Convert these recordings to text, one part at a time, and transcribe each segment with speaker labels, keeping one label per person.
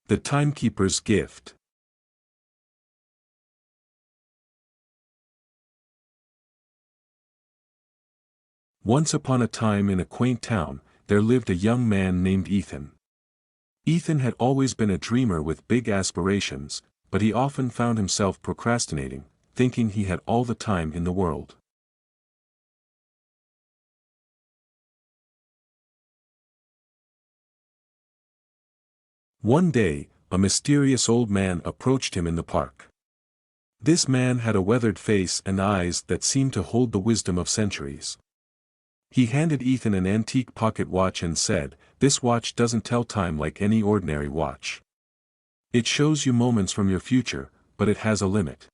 Speaker 1: The Timekeeper's Gift. Once upon a time in a quaint town, there lived a young man named Ethan. Ethan had always been a dreamer with big aspirations, but he often found himself procrastinating, thinking he had all the time in the world. One day, a mysterious old man approached him in the park. This man had a weathered face and eyes that seemed to hold the wisdom of centuries. He handed Ethan an antique pocket watch and said, "This watch doesn't tell time like any ordinary watch. It shows you moments from your future, but it has a limit."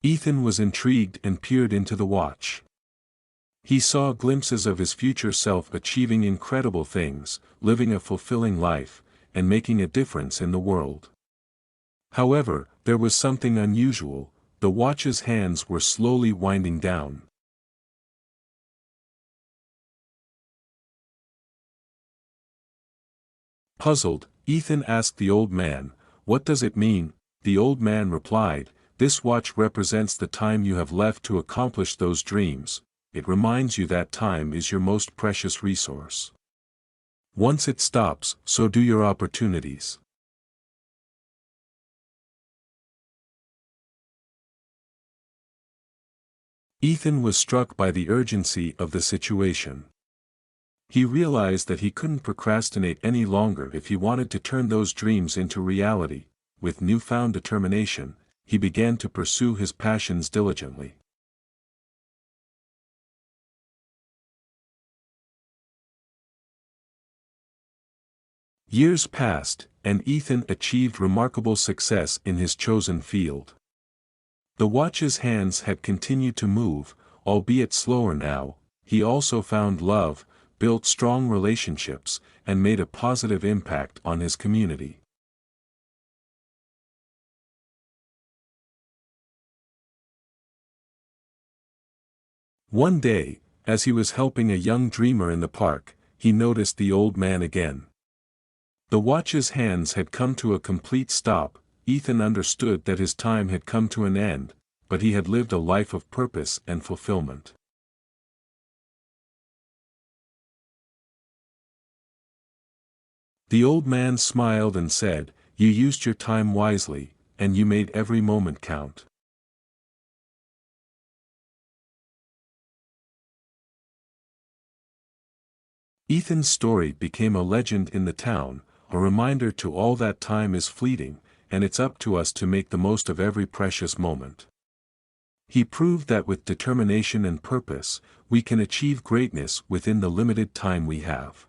Speaker 1: Ethan was intrigued and peered into the watch. He saw glimpses of his future self achieving incredible things, living a fulfilling life, and making a difference in the world. However, there was something unusual: the watch's hands were slowly winding down. Puzzled, Ethan asked the old man, "What does it mean?" The old man replied, "This watch represents the time you have left to accomplish those dreams. It reminds you that time is your most precious resource. Once it stops, so do your opportunities." Ethan was struck by the urgency of the situation. He realized that he couldn't procrastinate any longer if he wanted to turn those dreams into reality. With newfound determination, he began to pursue his passions diligently. Years passed, and Ethan achieved remarkable success in his chosen field. The watch's hands had continued to move, albeit slower now. He also found love, built strong relationships, and made a positive impact on his community. One day, as he was helping a young dreamer in the park, he noticed the old man again. The watch's hands had come to a complete stop. Ethan understood that his time had come to an end, but he had lived a life of purpose and fulfillment. The old man smiled and said, "You used your time wisely, and you made every moment count." Ethan's story became a legend in the town, a reminder to all that time is fleeting, and it's up to us to make the most of every precious moment. He proved that with determination and purpose, we can achieve greatness within the limited time we have.